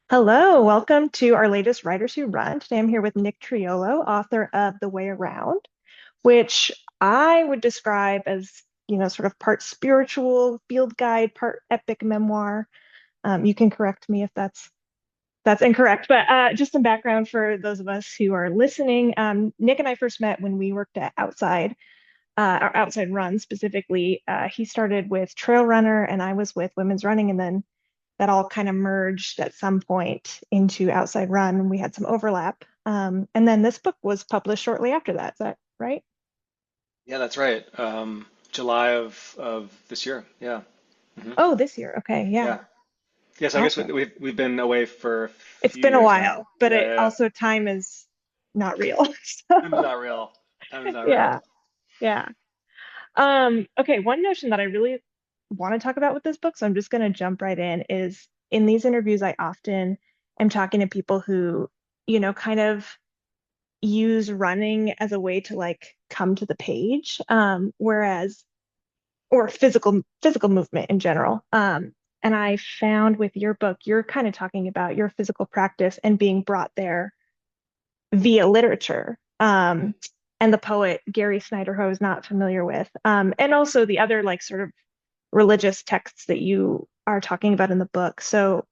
Hello, welcome to our latest Writers Who Run. Today I'm here with Nick Triolo, author of The Way Around, which I would describe as, sort of part spiritual field guide, part epic memoir. You can correct me if that's incorrect, but just some background for those of us who are listening. Nick and I first met when we worked at our Outside Run specifically. He started with Trail Runner, and I was with Women's Running, and then that all kind of merged at some point into Outside Run, and we had some overlap. And then this book was published shortly after that. Is that right? Yeah, that's right. July of this year. Yeah. hmm Oh, this year. Okay, yeah, Yeah. Yes, I guess awesome. we've been away for a It's few been a years now. while, but Yeah, it yeah, yeah. also time is not real. Time is So, not real. Time is not real. yeah, yeah. Okay, one notion that I really want to talk about with this book, so I'm just going to jump right in, is in these interviews, I often am talking to people who, kind of use running as a way to like come to the page, whereas or physical movement in general. And I found with your book, you're kind of talking about your physical practice and being brought there via literature. And the poet Gary Snyder, who I was not familiar with, and also the other like sort of religious texts that you are talking about in the book. So I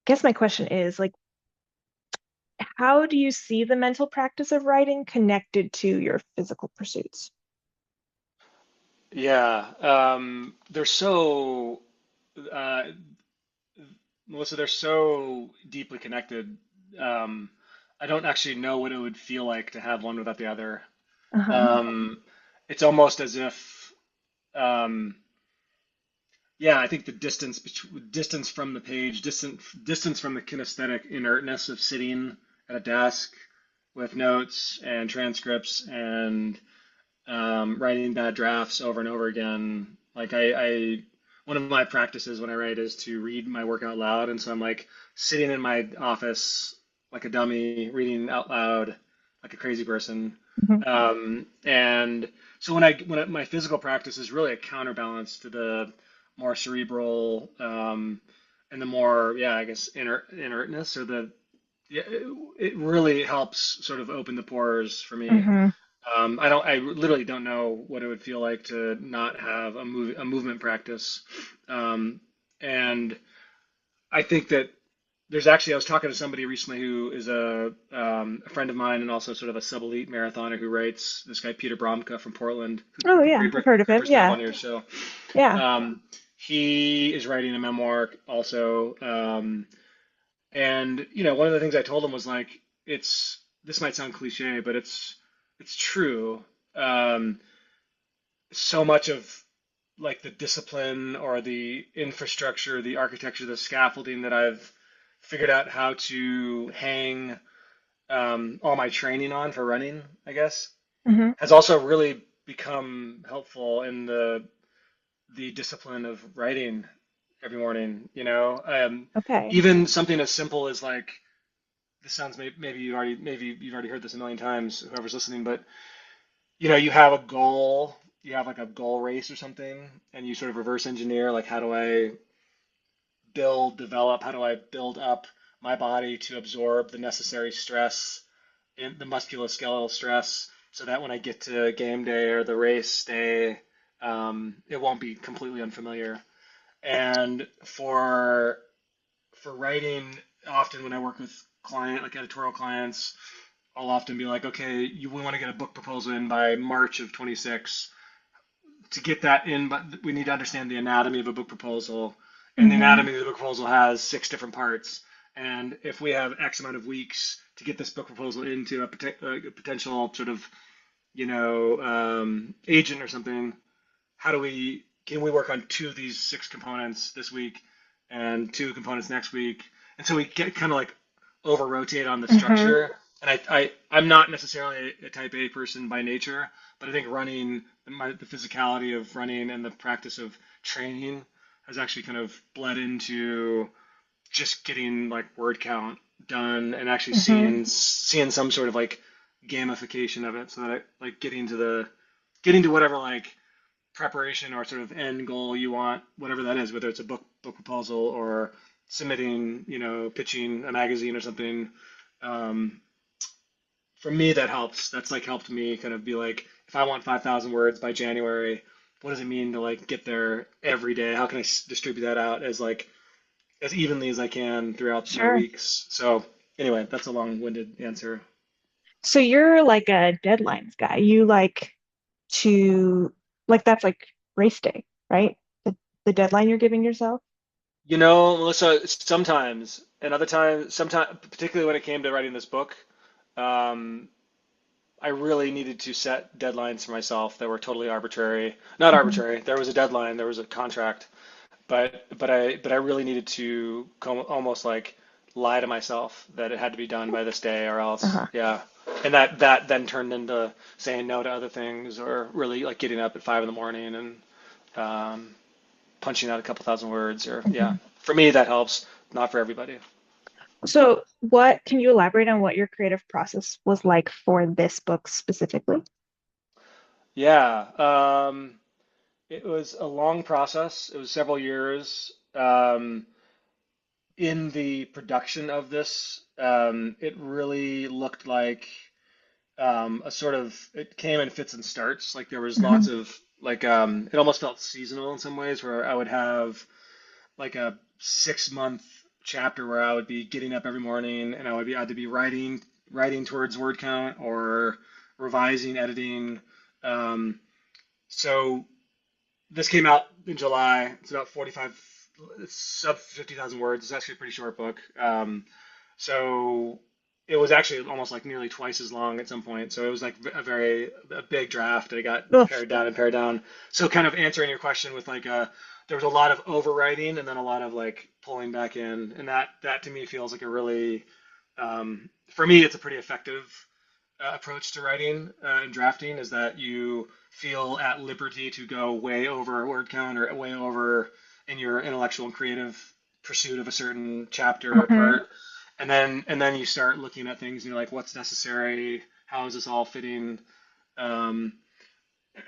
guess my question is like, how do you see the mental practice of writing connected to your physical pursuits? Yeah. They're so uh, Melissa, they're so deeply connected. Um, I don't actually know what it would feel like to have one without the other. Uh-huh. Um, it's almost as if yeah, I think the distance from the page, distance from the kinesthetic inertness of sitting at a desk with notes and transcripts and writing bad drafts over and over again. One of my practices when I write is to read my work out loud, and so I'm like sitting in my office like a dummy, reading out loud like a crazy person. Mhm. And so my physical practice is really a counterbalance to the more cerebral and the more, yeah, I guess inertness or the yeah, it really helps sort of open the pores for me. Mhm. I literally don't know what it would feel like to not have a movement practice. And I think that I was talking to somebody recently who is a friend of mine and also sort of a sub-elite marathoner who writes, this guy Peter Bromka from Portland, Oh great, yeah, I've heard of great him. person to have Yeah. on your show. Yeah. Um, he is writing a memoir also. And one of the things I told him was like, this might sound cliche, but it's true. Um, so much of like the discipline or the infrastructure, the architecture, the scaffolding that I've figured out how to hang all my training on for running, I guess, Hmm. has also really become helpful in the discipline of writing every morning. Okay. Even something as simple as like this sounds maybe you've already heard this a million times, whoever's listening, but you have a goal, you have like a goal race or something, and you sort of reverse engineer like how do I how do I build up my body to absorb the necessary stress, in the musculoskeletal stress, so that when I get to game day or the race day, it won't be completely unfamiliar. And for writing, often when I work with like editorial clients, I'll often be like, okay, we want to get a book proposal in by March of 26. To get that in, but we need to understand the anatomy of a book proposal. And the Hmm. anatomy of the book proposal has six different parts. And if we have X amount of weeks to get this book proposal into a potential sort of, agent or something, can we work on two of these six components this week and two components next week? And so we get kind of like over rotate on the Hmm. structure. And I'm not necessarily a type A person by nature, but I think running, the physicality of running and the practice of training has actually kind of bled into just getting like word count done and actually Hmm. seeing some sort of like gamification of it so that like getting to whatever like preparation or sort of end goal you want, whatever that is, whether it's a book proposal or submitting, pitching a magazine or something. Um, for me, that helps. That's like helped me kind of be like, if I want 5,000 words by January, what does it mean to like get there every day? How can I distribute that out as like as evenly as I can throughout my Sure. weeks? So anyway, that's a long-winded answer. So you're like a deadlines guy. You like to like that's like race day, right? The deadline you're giving yourself. Melissa, sometimes, and other times, sometimes, particularly when it came to writing this book, um, I really needed to set deadlines for myself that were totally arbitrary. Not Hmm. arbitrary. There was a deadline, there was a contract, but I really needed to almost like lie to myself that it had to be done by this day or else, Uh-huh. yeah. And that then turned into saying no to other things or really like getting up at 5 in the morning and um, punching out a couple thousand words or yeah. Hmm. For me, that helps. Not for everybody. So what can you elaborate on what your creative process was like for this book specifically? Yeah. It was a long process. It was several years. In the production of this, it really looked like a sort of it came in fits and starts. Like there was lots Hmm. of like it almost felt seasonal in some ways, where I would have like a 6 month chapter where I would be getting up every morning and I would be either be writing towards word count or revising, editing. Um, so this came out in July. It's about 45, it's sub 50,000 words. It's actually a pretty short book. So it was actually almost like nearly twice as long at some point. So it was like a big draft. I got Ugh. pared down and pared down. So kind of answering your question with like there was a lot of overwriting and then a lot of like pulling back in, and that to me feels like a really for me it's a pretty effective approach to writing and drafting is that you feel at liberty to go way over word count or way over in your intellectual and creative pursuit of a certain chapter or Hmm. part, and then you start looking at things and you're like, what's necessary? How is this all fitting? Um,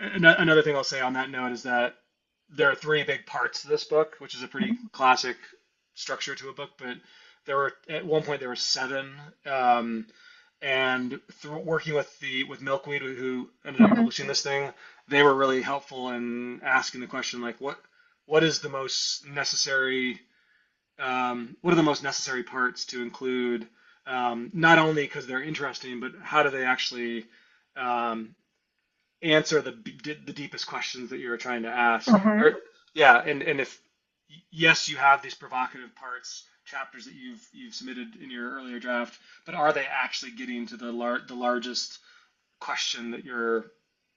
Another thing I'll say on that note is that there are three big parts to this book, which is a pretty classic structure to a book, but there were at one point there were seven. And through working with Milkweed, who ended up Hmm. publishing this thing, they were really helpful in asking the question like, what is the most necessary, what are the most necessary parts to include, not only because they're interesting, but how do they actually um, answer the deepest questions that you're trying to ask? Hmm. Or yeah, and if yes, you have these provocative parts, chapters that you've submitted in your earlier draft, but are they actually getting to the largest question that you're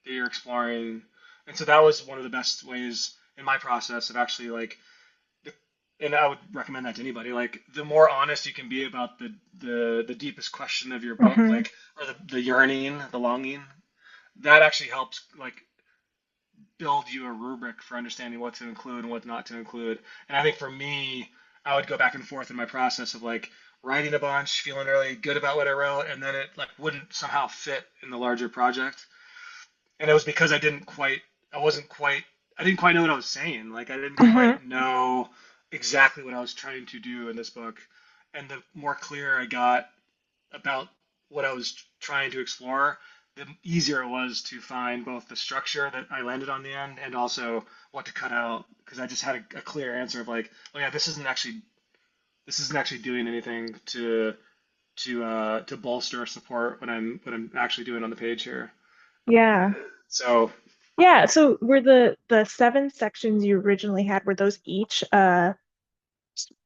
exploring? And so that was one of the best ways in my process of actually like, and I would recommend that to anybody. Like, the more honest you can be about the deepest question of your book, Hmm. like, or the yearning, the longing, that actually helps like build you a rubric for understanding what to include and what not to include. And I think for me, I would go back and forth in my process of like writing a bunch, feeling really good about what I wrote, and then it like wouldn't somehow fit in the larger project. And it was because I didn't quite know what I was saying. Like I didn't Hmm. quite know exactly what I was trying to do in this book. And the more clear I got about what I was trying to explore, the easier it was to find both the structure that I landed on the end and also what to cut out because I just had a clear answer of like, oh yeah, this isn't actually doing anything to bolster or support what I'm actually doing on the page here. Yeah. So Yeah. So were the seven sections you originally had, were those each a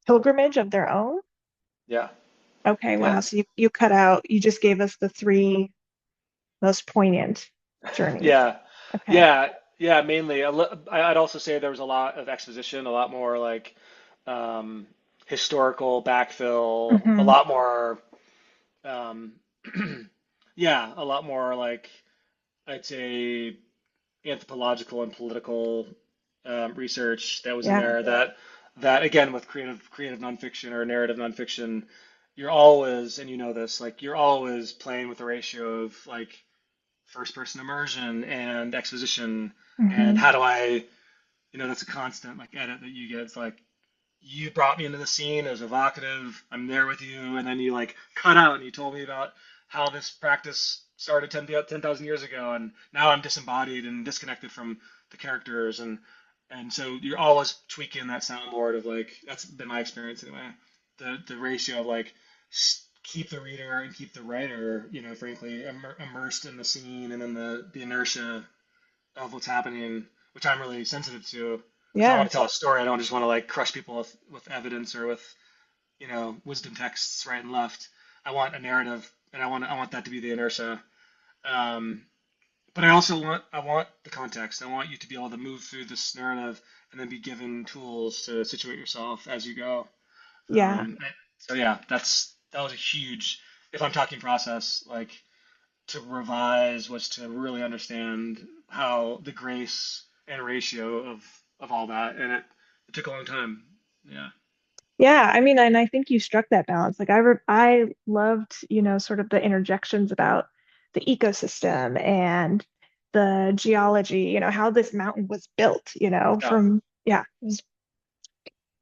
pilgrimage of their own? yeah, Okay, yeah, wow. So you cut out, you just gave us the three most poignant journeys. yeah, Okay. yeah, yeah. Mainly, I'd also say there was a lot of exposition, a lot more like um, historical backfill, a Hmm. lot more. Um, yeah, a lot more like I'd say anthropological and political research that was in Yeah. there. That again with creative nonfiction or narrative nonfiction, you're always, and you know this, like you're always playing with the ratio of like first person immersion and exposition, and Hmm. how do I, that's a constant like edit that you get. It's like you brought me into the scene. It was evocative. I'm there with you, and then you like cut out and you told me about how this practice started 10,000 years ago, and now I'm disembodied and disconnected from the characters, and so you're always tweaking that soundboard of like that's been my experience anyway. The ratio of like keep the reader and keep the writer, frankly, immersed in the scene and in the inertia of what's happening, which I'm really sensitive to because I Yeah. want to tell a story. I don't just want to like crush people with evidence or with wisdom texts right and left. I want a narrative, and I want that to be the inertia. Um, but I want the context. I want you to be able to move through this narrative and then be given tools to situate yourself as you go. Yeah. So yeah, that was a huge. If I'm talking process, like to revise was to really understand how the grace and ratio of all that, and it took a long time. Yeah. Yeah, I mean, and I think you struck that balance. Like I loved, sort of the interjections about the ecosystem and the geology, how this mountain was built, Yeah. yeah,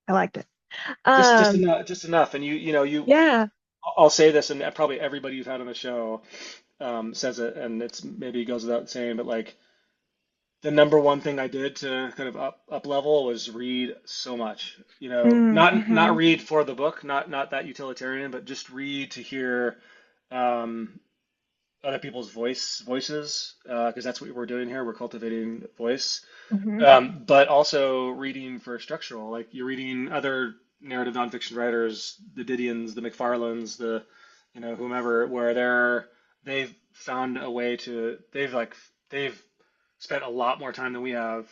I liked it. Just Um, enough, just enough. And yeah. I'll say this, and probably everybody you've had on the show says it, and it's maybe goes without saying, but like the number one thing I did to kind of up level was read so much. Not Mm-hmm. read for the book, not that utilitarian, but just read to hear um, other people's voices, because that's what we're doing here. We're cultivating voice, Hmm. but also reading for structural. Like you're reading other narrative nonfiction writers, the Didions, the McFarlanes, the whomever, where they've found a way to they've spent a lot more time than we have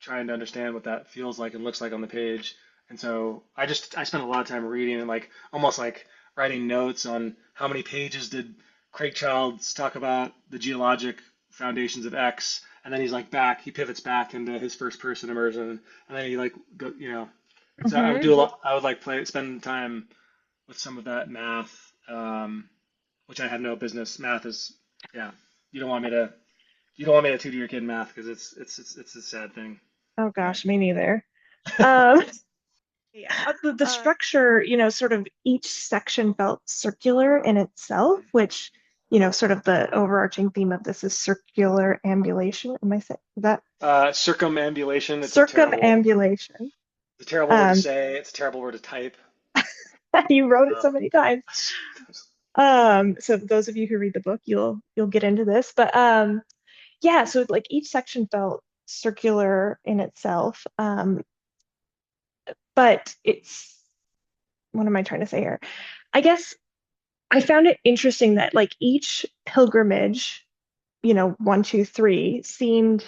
trying to understand what that feels like and looks like on the page. And so I spent a lot of time reading and like almost like writing notes on how many pages did Craig Childs talk about the geologic foundations of X, and then he's like he pivots back into his first person immersion, and then he like go. So I would Hmm. do a lot. I would like spend time with some of that math, which I had no business. Math is, yeah. You don't want me to you don't want me to tutor your kid math because it's a sad thing. Oh Yeah. gosh, me neither. Um, yeah, the structure, sort of each section felt circular in itself, which, sort of the overarching theme of this is circular ambulation. Am I saying that? Circumambulation. Circumambulation. It's a terrible word to Um, say. It's a terrible word to type. you wrote it Uh, so many times. So those of you who read the book, you'll get into this. But yeah, so like each section felt circular in itself. But it's what am I trying to say here? I guess I found it interesting that like each pilgrimage, one, two, three, seemed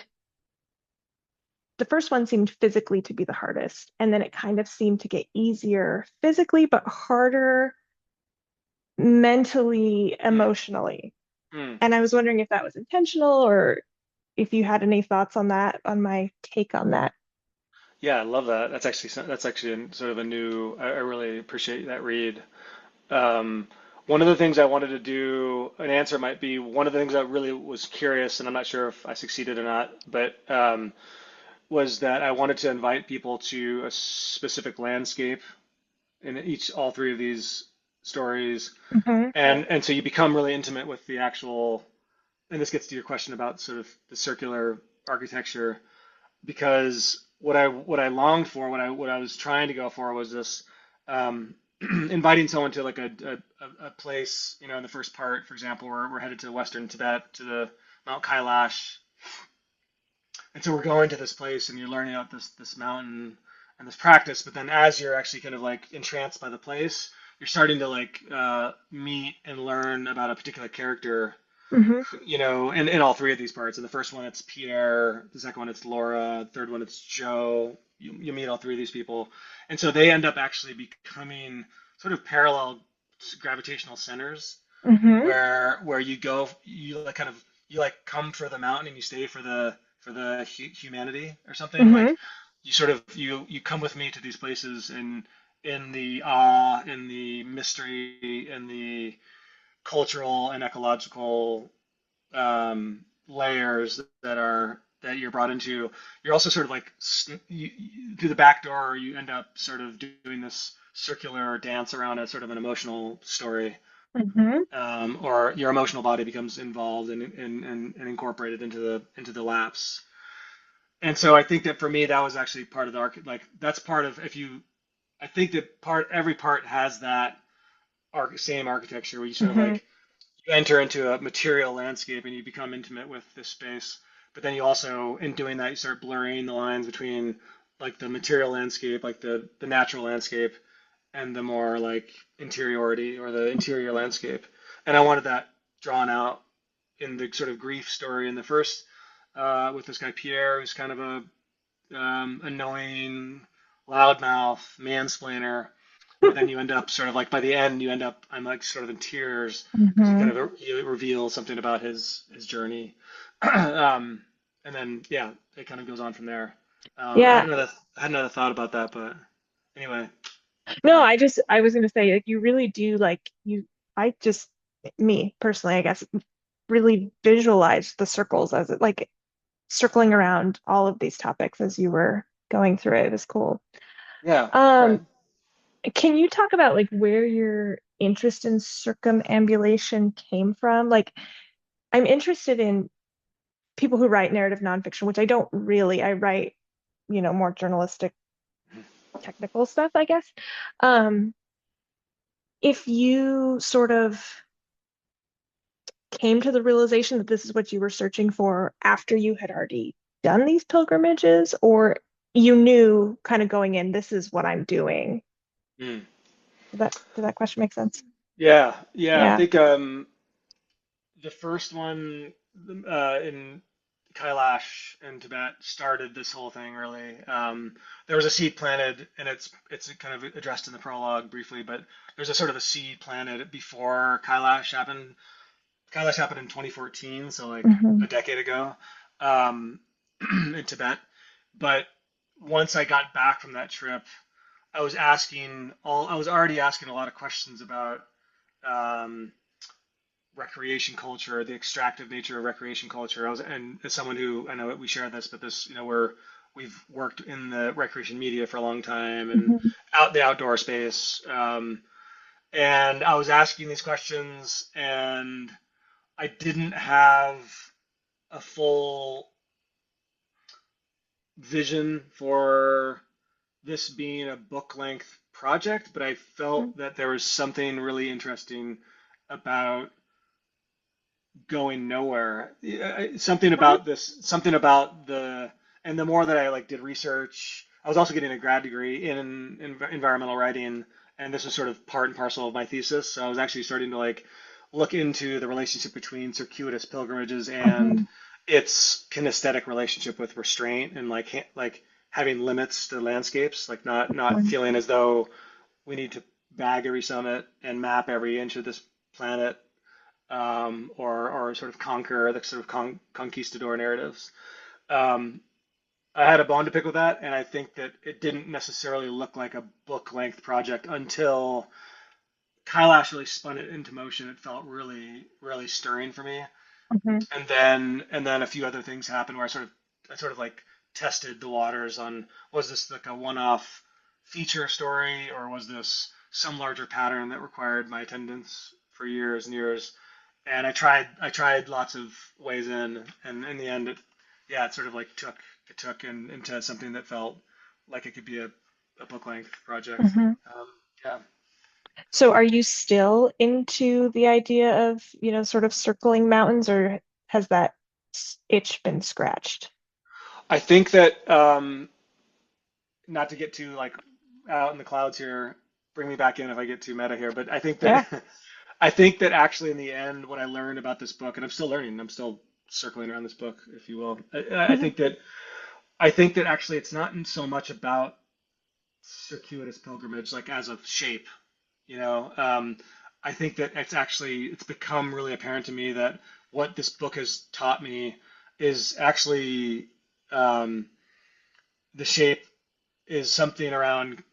the first one seemed physically to be the hardest, and then it kind of seemed to get easier physically, but harder mentally, mm, emotionally. mm. And I was wondering if that was intentional or if you had any thoughts on that, on my take on that. Yeah, I love that. That's actually sort of a new. I really appreciate that read. Um, One of the things I wanted to do, an answer might be one of the things I really was curious, and I'm not sure if I succeeded or not, but was that I wanted to invite people to a specific landscape in all three of these stories, Hmm. and so you become really intimate with the actual. And this gets to your question about sort of the circular architecture, because what I longed for, what I was trying to go for was this inviting someone to like a place, in the first part, for example, we're headed to Western Tibet to the Mount Kailash, and so we're going to this place and you're learning about this mountain and this practice, but then as you're actually kind of like entranced by the place, you're starting to like meet and learn about a particular character, Hmm. in all three of these parts. In the first one, it's Pierre. The second one, it's Laura. Third one, it's Joe. You meet all three of these people, and so they end up actually becoming sort of parallel gravitational centers, Hmm. where you go, you like come for the mountain and you stay for the humanity or something. Like Hmm. you sort of you come with me to these places in the awe, in the mystery, in the cultural and ecological layers that are that you're brought into, you're also sort of like through the back door, you end up sort of doing this circular dance around a sort of an emotional story, Hmm. or your emotional body becomes involved and incorporated into the lapse. And so I think that for me, that was actually part of the arc. Like that's part of if you, I think that every part has that same architecture where you sort of Hmm. like you enter into a material landscape and you become intimate with this space. But then you also, in doing that, you start blurring the lines between like the material landscape, like the natural landscape, and the more like interiority or the interior landscape. And I wanted that drawn out in the sort of grief story in the first, with this guy Pierre, who's kind of a annoying, loudmouth, mansplainer. But then you end up sort of like by the end, you end up I'm like sort of in tears because you Hmm. kind of you reveal something about his journey, um, and then yeah, it kind of goes on from there. Yeah. I had another thought about that, but anyway, No, yeah, I was gonna say like you really do like I just me personally, I guess, really visualize the circles as it like circling around all of these topics as you were going through it. It was cool. yeah, Um, right. can you talk about like where your interest in circumambulation came from? Like, I'm interested in people who write narrative nonfiction, which I don't really. I write, more journalistic, technical stuff, I guess. Um, if you sort of came to the realization that this is what you were searching for after you had already done these pilgrimages, or you knew kind of going in, this is what I'm doing. Mm. Did that question make sense? Yeah, yeah. I Yeah. think the first one in Kailash in Tibet started this whole thing really. There was a seed planted, and it's kind of addressed in the prologue briefly, but there's a sort of a seed planted before Kailash happened. Kailash happened in 2014, so like Hmm. a decade ago, um, in Tibet. But once I got back from that trip, I was already asking a lot of questions about um, recreation culture, the extractive nature of recreation culture. And as someone who I know we share this, but this, we've worked in the recreation media for a long time and Hmm. out the outdoor space. And I was asking these questions, and I didn't have a full vision for this being a book length project, but I felt that there was something really interesting about going nowhere. Something about this, something about and the more that I like did research, I was also getting a grad degree in environmental writing, and this was sort of part and parcel of my thesis. So I was actually starting to like look into the relationship between circuitous pilgrimages and Hmm. its kinesthetic relationship with restraint and like having limits to landscapes, like not Hmm. feeling as though we need to bag every summit and map every inch of this planet, or sort of conquer the sort of conquistador narratives. Um, I had a bone to pick with that, and I think that it didn't necessarily look like a book length project until Kailash really spun it into motion. It felt really, really stirring for me. Hmm. And then a few other things happened where I sort of like tested the waters on, was this like a one-off feature story, or was this some larger pattern that required my attendance for years and years. And I tried lots of ways in, and in the end, yeah, it sort of like took into something that felt like it could be a book length project. Hmm. Um, yeah, So are you still into the idea of, sort of circling mountains, or has that itch been scratched? I think that, not to get too like out in the clouds here, bring me back in if I get too meta here, but I think that Yeah. I think that actually in the end, what I learned about this book, and I'm still learning, I'm still circling around this book, if you will. Hmm. I think that actually it's not so much about circuitous pilgrimage like as a shape, you know. I think that it's become really apparent to me that what this book has taught me is actually, um, the shape is something around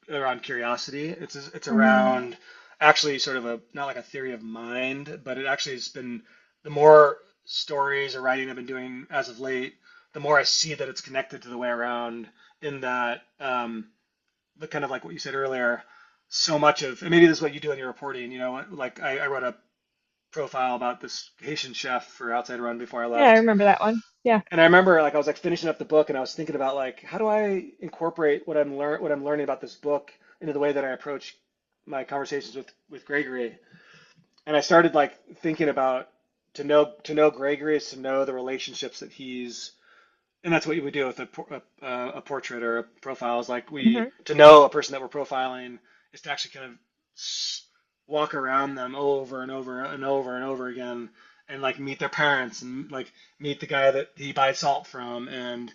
curiosity. It's Hmm. around actually sort of a not like a theory of mind, but it actually has been the more stories or writing I've been doing as of late, the more I see that it's connected to the way around. In that, the kind of like what you said earlier, so much of, and maybe this is what you do in your reporting. Like I wrote a profile about this Haitian chef for Outside Run before I Yeah, I left. remember that one. Yeah. And I remember like I was like finishing up the book and I was thinking about like how do I incorporate what I'm learning about this book into the way that I approach my conversations with Gregory. And I started like thinking about to know Gregory is to know the relationships that he's, and that's what you would do with a portrait or a profile is like we Hmm. to know a person that we're profiling is to actually kind of walk around them over and over and over and over again and like meet their parents and like meet the guy that he buys salt from and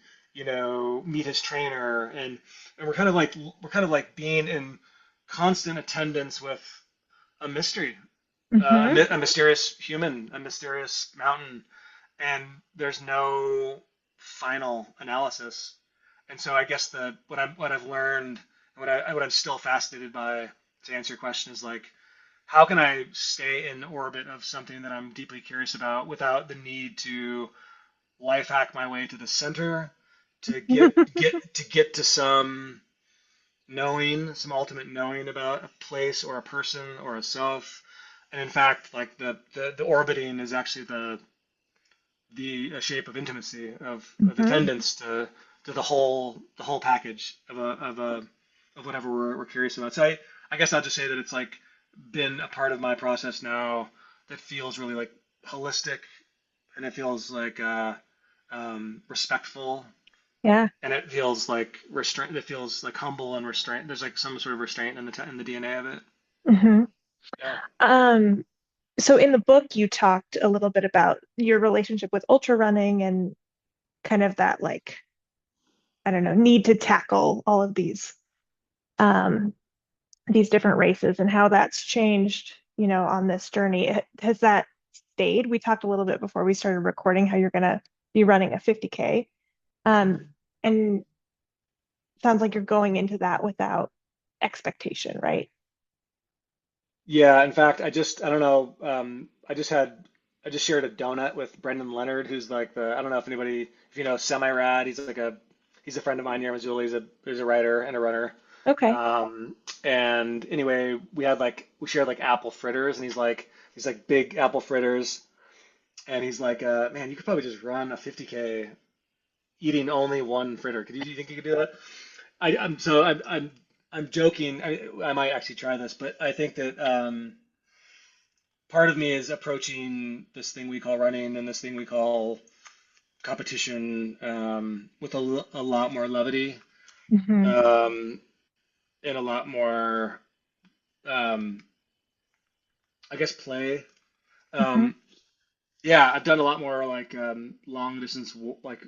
meet his trainer and we're kind of like being in constant attendance with a mystery, Hmm. a mysterious human, a mysterious mountain, and there's no final analysis. And so I guess the what I've learned, what I'm still fascinated by, to answer your question, is like how can I stay in orbit of something that I'm deeply curious about without the need to life hack my way to the center to get to some ultimate knowing about a place or a person or a self. And in fact, like the orbiting is actually the shape of intimacy of Hmm. attendance to the whole package of whatever we're curious about. So I guess I'll just say that it's like been a part of my process now that feels really like holistic and it feels like respectful Yeah. and it feels like restraint. It feels like humble and restraint. There's like some sort of restraint in the DNA of it. Hmm. Yeah. Um, so in the book, you talked a little bit about your relationship with ultra running and kind of that like, I don't know, need to tackle all of um, these different races and how that's changed, on this journey. Has that stayed? We talked a little bit before we started recording how you're gonna be running a 50K. Um, and sounds like you're going into that without expectation, right? Yeah, in fact, I don't know. I just shared a donut with Brendan Leonard, who's like I don't know if you know Semi Rad. He's a friend of mine here in Missoula. He's a writer and a runner. Okay. Um, and anyway, we shared like apple fritters, and he's like big apple fritters, and he's like, man, you could probably just run a 50K eating only one fritter. Do you think you could do that? I'm joking. I might actually try this, but I think that part of me is approaching this thing we call running and this thing we call competition with a lot more levity Hmm. um, and a lot more, um, I guess, play. Hmm. Um, yeah, I've done a lot more like long distance, like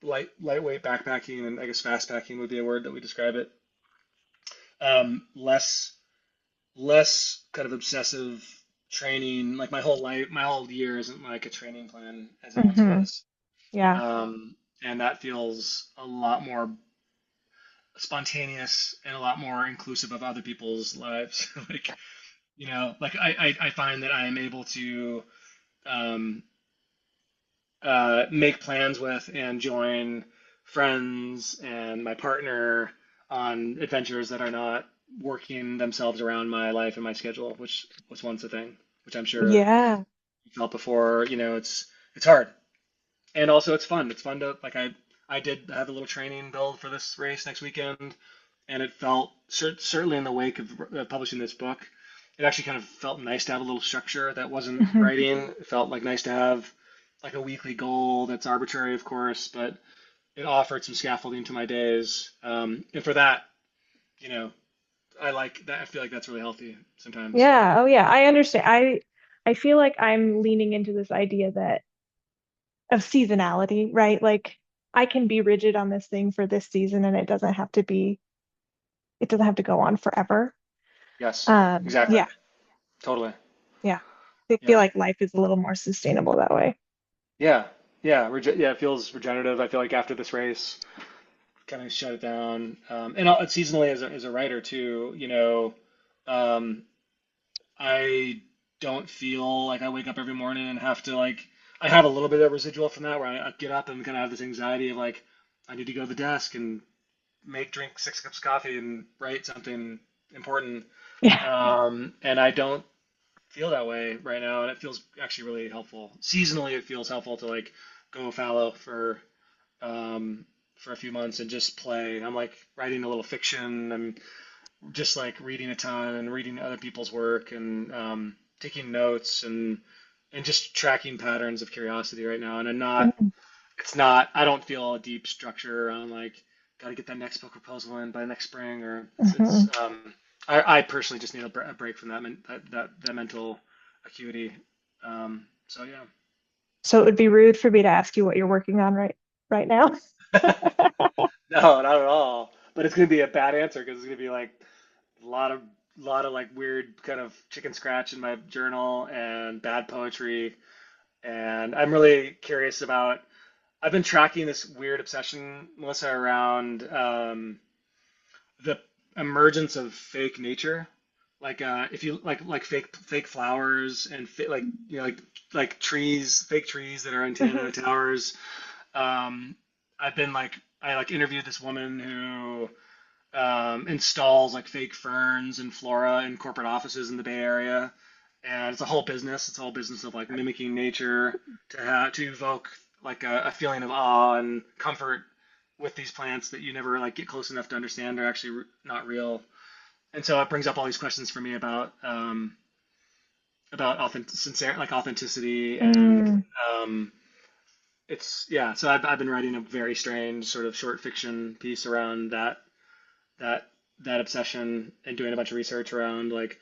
lightweight backpacking, and I guess fast packing would be a word that we describe it. Less kind of obsessive training. Like my whole year isn't like a training plan as it once Hmm. was. Yeah. And that feels a lot more spontaneous and a lot more inclusive of other people's lives. Like, like I find that I am able to um, make plans with and join friends and my partner on adventures that are not working themselves around my life and my schedule, which was once a thing, which I'm sure Yeah. you felt before. It's hard, and also it's fun. It's fun to like I did have a little training build for this race next weekend, and it felt certainly in the wake of publishing this book, it actually kind of felt nice to have a little structure that wasn't Hmm. writing. It felt like nice to have like a weekly goal that's arbitrary, of course, but it offered some scaffolding to my days. And for that, you know, I like that. I feel like that's really healthy sometimes. Yeah. Oh, yeah. I understand. I feel like I'm leaning into this idea that of seasonality, right? Like I can be rigid on this thing for this season and it doesn't have to go on forever. Yes, exactly. Yeah, Totally. yeah. I feel Yeah. like life is a little more sustainable that way. Yeah. Yeah. Yeah. It feels regenerative. I feel like after this race, kind of shut it down. And seasonally as a writer too, um, I don't feel like I wake up every morning and have to like I have a little bit of residual from that where I get up and kind of have this anxiety of like, I need to go to the desk and drink 6 cups of coffee and write something important. Yeah. And I don't feel that way right now, and it feels actually really helpful. Seasonally, it feels helpful to like go fallow for a few months and just play. I'm like writing a little fiction. I'm just like reading a ton and reading other people's work and taking notes and just tracking patterns of curiosity right now. And I'm not. Mhm. It's not. I don't feel a deep structure on like got to get that next book proposal in by next spring or it's. Mhm. I personally just need a break from that mental acuity. So yeah. So it would be rude for me to ask you what you're working on right now. No, not at all. But it's gonna be a bad answer because it's gonna be like a lot of like weird kind of chicken scratch in my journal and bad poetry. And I'm really curious about. I've been tracking this weird obsession, Melissa, around the emergence of fake nature. Like if you like fake flowers and like like trees, fake trees that are antenna Mhm. towers. Um, I've been like I like interviewed this woman who installs like fake ferns and flora in corporate offices in the Bay Area, and it's a whole business. It's a whole business of like mimicking nature to evoke like a feeling of awe and comfort with these plants that you never like get close enough to understand are actually not real. And so it brings up all these questions for me about authenticity and Mm. um, it's yeah. So I've been writing a very strange sort of short fiction piece around that that obsession and doing a bunch of research around like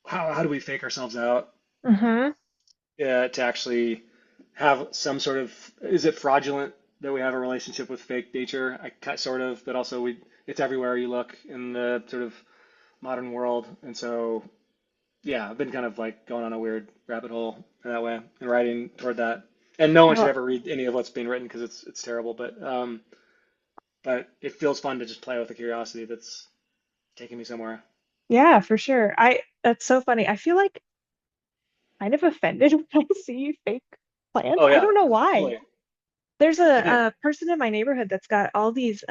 how do we fake ourselves out Mhm. to actually have some sort of is it fraudulent that we have a relationship with fake nature? Sort of, but also we it's everywhere you look in the sort of modern world, and so yeah, I've been kind of like going on a weird rabbit hole in that way and writing toward that. And no one should Oh, ever read any of what's being written because it's terrible, but it feels fun to just play with the curiosity that's taking me somewhere. yeah, for sure. That's so funny. I feel like kind of offended when I see fake plants. Oh I yeah, don't know why. totally. There's I did. a person in my neighborhood that's got all these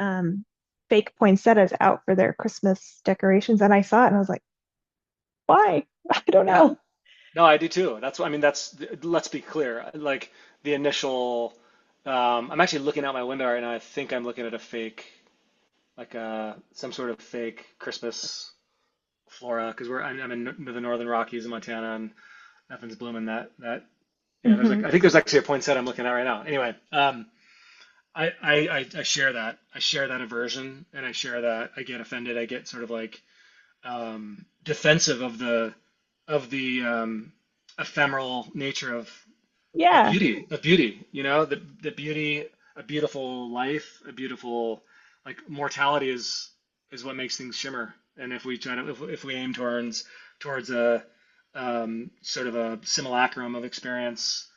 fake poinsettias out for their Christmas decorations, and I saw it and I was like, why? I don't Yeah. know. No, I do too. That's I mean that's let's be clear. Like the initial I'm actually looking out my window right now. I think I'm looking at a fake like some sort of fake Christmas flora because I'm in the Northern Rockies in Montana and nothing's blooming that yeah there's like Hmm. I think there's actually a poinsettia I'm looking at right now. Anyway, I share that. I share that aversion and I share that I get offended. I get sort of like defensive of the ephemeral nature Yeah. of beauty, you know, the beauty, a beautiful life, a beautiful like mortality is what makes things shimmer. And if we try to if we aim towards a sort of a simulacrum of experience,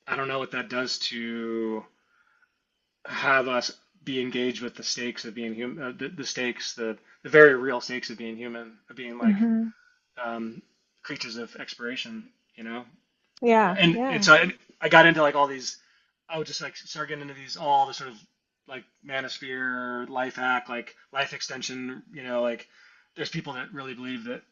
I don't know what that does to have us be engaged with the stakes of being human, the stakes, the very real stakes of being human, of being like Hmm. um, creatures of exploration, you know? Yeah. And Yeah. so I got into like all these, I would just like start getting into these, all the sort of like manosphere, life hack, like life extension, you know, like there's people that really believe that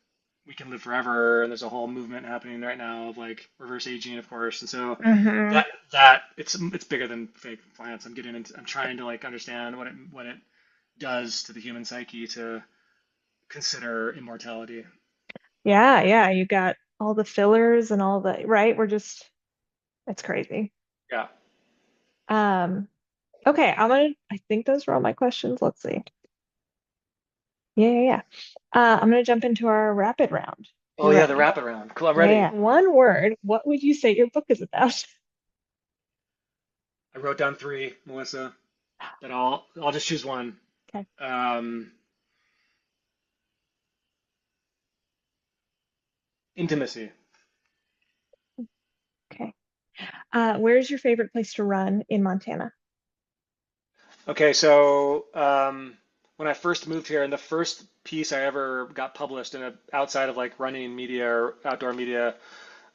we can live forever, and there's a whole movement happening right now of like reverse aging, of course. And so Hmm. that it's bigger than fake plants. I'm trying to like understand what it does to the human psyche to consider immortality. Yeah. Yeah. You got all the fillers and all the, right? It's crazy. Yeah. Um, okay. I think those were all my questions. Let's see. Yeah. Yeah. Yeah. I'm gonna jump into our rapid round. If Oh you're yeah, the ready. wrap around. Cool, I'm Yeah. ready. Yeah. One word. What would you say your book is about? I wrote down three, Melissa, but I'll just choose one. Okay. Um, intimacy. Okay. Where's your favorite place to run in Montana? Okay, so when I first moved here, and the first piece I ever got published in outside of like running media or outdoor media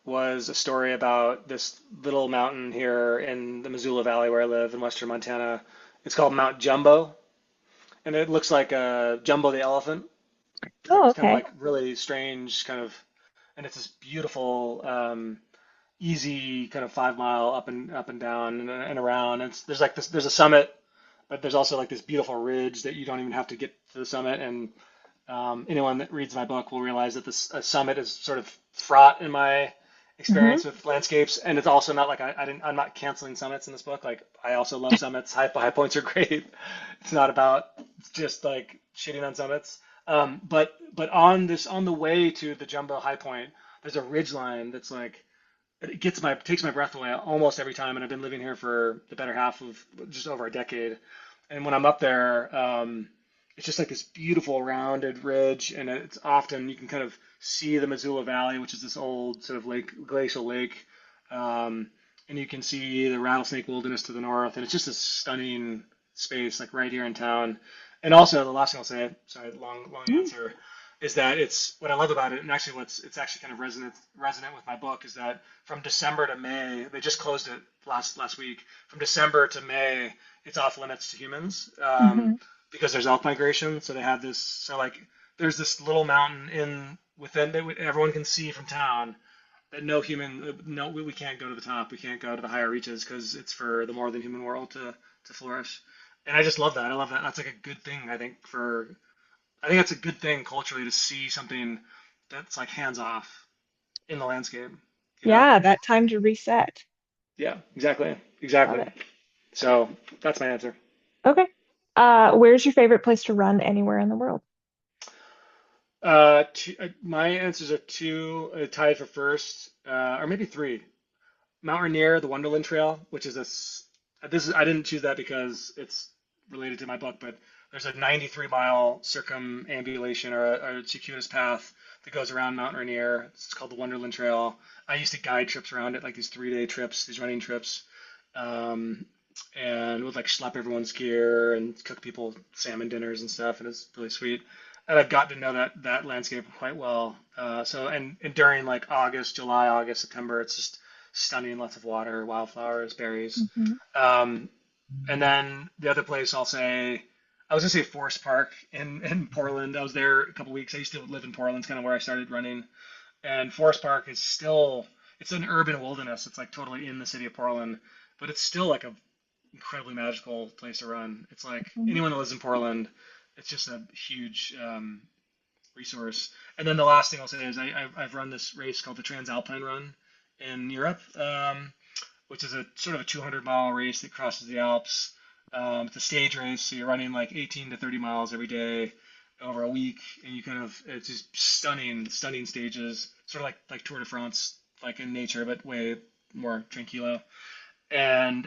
was a story about this little mountain here in the Missoula Valley where I live in western Montana. It's called Mount Jumbo, and it looks like Jumbo the elephant. Oh, It's kind of okay. like really strange, kind of, and it's this beautiful, easy kind of 5 mile up and down and around. And there's like this, there's a summit, but there's also like this beautiful ridge that you don't even have to get to the summit. And anyone that reads my book will realize that this summit is sort of fraught in my Hmm. experience with landscapes, and it's also not like I'm not canceling summits in this book. Like I also love summits. High points are great. It's not about just like shitting on summits. But on the way to the Jumbo High Point, there's a ridge line that's like it takes my breath away almost every time. And I've been living here for the better half of just over a decade. And when I'm up there, it's just like this beautiful rounded ridge, and it's often you can kind of see the Missoula Valley, which is this old sort of glacial lake, um, and you can see the Rattlesnake Wilderness to the north, and it's just a stunning space, like right here in town. And also, the last thing I'll say, sorry, long answer, is that it's what I love about it, and actually what's it's actually kind of resonant with my book is that from December to May, they just closed it last week. From December to May, it's off limits to humans. Hmm. Because there's elk migration. So they have this. So like there's this little mountain in within that everyone can see from town that no human, no, we can't go to the top. We can't go to the higher reaches because it's for the more than human world to flourish. And I just love that. I love that. That's like a good thing. I think that's a good thing culturally to see something that's like hands off in the landscape. You know? Yeah, that time to reset. Yeah, exactly, Love exactly. it. So that's my answer. Okay. Where's your favorite place to run anywhere in the world? My answers are two, tied for first, or maybe three. Mount Rainier, the Wonderland Trail, which is this is I didn't choose that because it's related to my book, but there's a 93-mile circumambulation or a circuitous path that goes around Mount Rainier. It's called the Wonderland Trail. I used to guide trips around it, like these 3-day trips, these running trips, um, and would like schlep everyone's gear and cook people salmon dinners and stuff, and it's really sweet. And I've got to know that landscape quite well. And during like August, July, August, September, it's just stunning, lots of water, wildflowers, berries. Hmm. Um, and then the other place I'll say, I was gonna say Forest Park in Portland. I was there a couple weeks. I used to live in Portland, it's kind of where I started running. And Forest Park is still, it's an urban wilderness. It's like totally in the city of Portland, but it's still like a incredibly magical place to run. It's like anyone that lives in Portland, it's just a huge resource. And then the last thing I'll say is I've run this race called the Transalpine Run in Europe, which is a sort of a 200-mile race that crosses the Alps. It's a stage race, so you're running like 18 to 30 miles every day over a week, and you kind of it's just stunning stages, sort of like Tour de France, like in nature, but way more tranquilo. And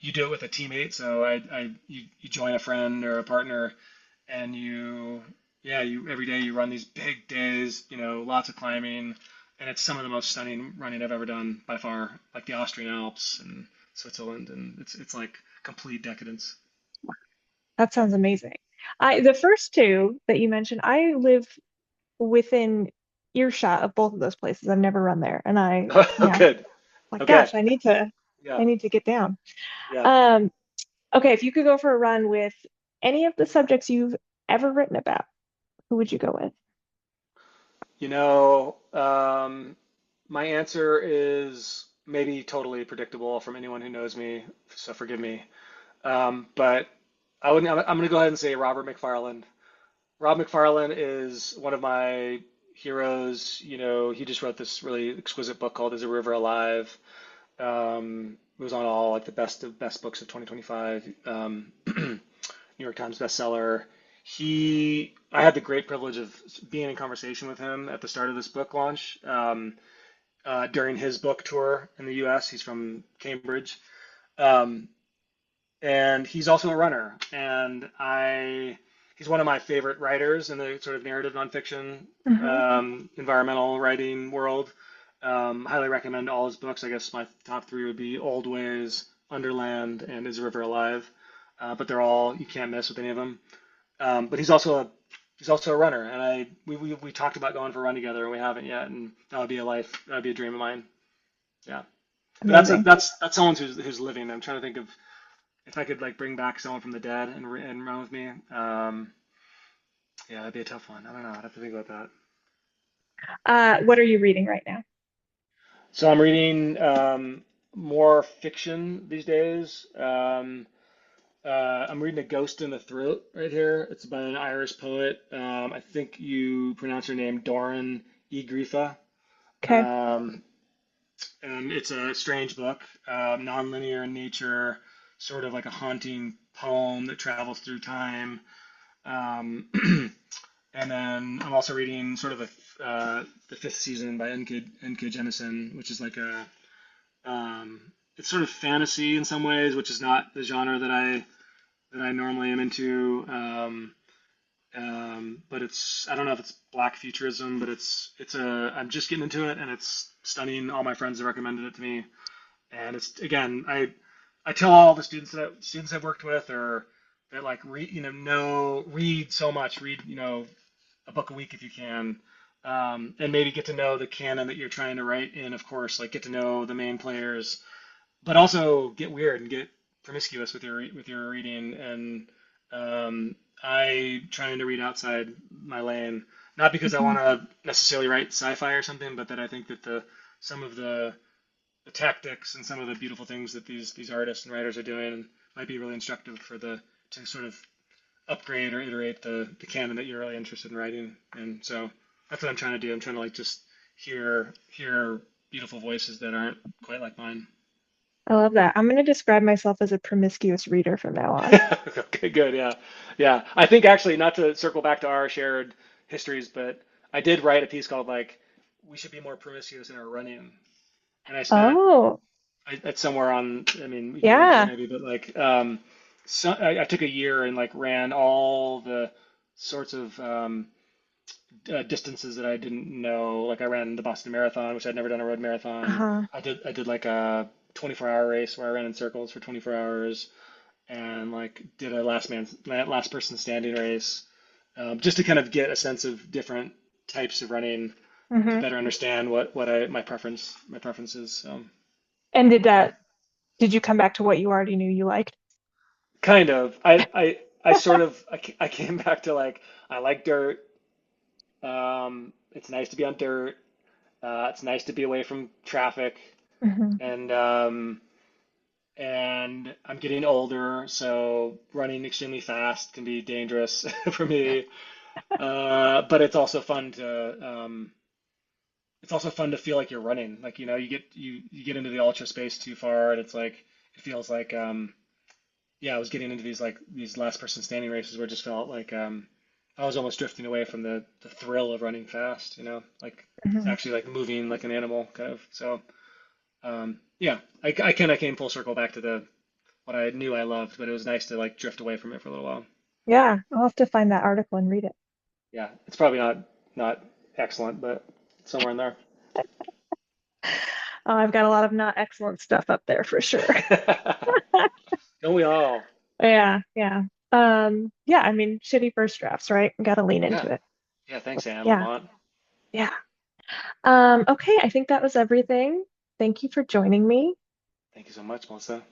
you do it with a teammate, so you join a friend or a partner, and you every day you run these big days, lots of climbing, and it's some of the most stunning running I've ever done by far, like the Austrian Alps and Switzerland, and it's like complete decadence. That sounds amazing. The first two that you mentioned, I live within earshot of both of those places. I've never run there, and Oh, good. like, Okay. gosh, I Yeah. need to get down. Yeah. Um, okay, if you could go for a run with any of the subjects you've ever written about, who would you go with? You know, my answer is maybe totally predictable from anyone who knows me, so forgive me. But I'm going to go ahead and say Robert McFarland. Rob McFarlane is one of my heroes. He just wrote this really exquisite book called "Is a River Alive?" It was on all like the best of best books of 2025. New York Times bestseller. I had the great privilege of being in conversation with him at the start of this book launch during his book tour in the U.S. He's from Cambridge, um, and he's also a runner. He's one of my favorite writers in the sort of narrative nonfiction, Hmm. environmental writing world. Highly recommend all his books. I guess my top three would be Old Ways, Underland, and Is a River Alive? But they're all you can't miss with any of them. But he's also a runner, and we talked about going for a run together, and we haven't yet, and that would be a dream of mine. Yeah. But Amazing. that's someone who's living. I'm trying to think of if I could like bring back someone from the dead and run with me. Yeah, that'd be a tough one. I don't know. I'd have to think about that. What are you reading right now? So I'm reading more fiction these days. I'm reading A Ghost in the Throat right here. It's by an Irish poet. I think you pronounce her name Doran E. Grifa. Okay. Um, and it's a strange book, non-linear in nature, sort of like a haunting poem that travels through time. Um, and then I'm also reading sort of the fifth season by N.K. Jemisin, which is like it's sort of fantasy in some ways, which is not the genre that I normally am into. But I don't know if it's black futurism, but I'm just getting into it and it's stunning. All my friends have recommended it to me, and it's again, I tell all the students I've worked with or that like read, read so much, read, a book a week if you can. And maybe get to know the canon that you're trying to write in, of course, like get to know the main players, but also get weird and get promiscuous with your reading. And I trying to read outside my lane, not because I Mhm. want to necessarily write sci-fi or something, but that I think that the some of the tactics and some of the beautiful things that these artists and writers are doing might be really instructive for the to sort of upgrade or iterate the canon that you're really interested in writing. And so that's what I'm trying to do. I'm trying to like just hear beautiful voices that aren't quite like mine. I love that. I'm going to describe myself as a promiscuous reader from now on. Okay, good. Yeah. Yeah. I think actually, not to circle back to our shared histories, but I did write a piece called like, we should be more promiscuous in our running. And I spent, Oh, it's somewhere on, I mean, we can link to it yeah. maybe, but like, I took a year and like ran all the sorts of distances that I didn't know. Like I ran the Boston Marathon, which I'd never done a road marathon. Uh-huh. I did like a 24-hour race where I ran in circles for 24 hours and like did a last person standing race, just to kind of get a sense of different types of running to Hmm. better understand what my preferences. And did you come back to what you already knew you liked? Kind of I sort of I came back to like I like dirt. It's nice to be on dirt. It's nice to be away from traffic, Hmm. and I'm getting older, so running extremely fast can be dangerous for me. But it's also fun to feel like you're running. Like, you get into the ultra space too far, and it's like it feels like yeah, I was getting into these last person standing races where it just felt like I was almost drifting away from the thrill of running fast. Like Hmm. actually like moving like an animal kind of. So yeah, I kind of came full circle back to the what I knew I loved, but it was nice to like drift away from it for a little while. Yeah, I'll have to find that article and read it. Yeah, it's probably not excellent, but it's somewhere in there. Oh, I've got a lot of not excellent stuff up there for sure. Don't we all? Yeah, yeah. Yeah, I mean, shitty first drafts, right? Gotta lean into Yeah. it. Yeah, thanks, Anne Yeah, Lamont. yeah. Okay, I think that was everything. Thank you for joining me. Thank you so much, Melissa.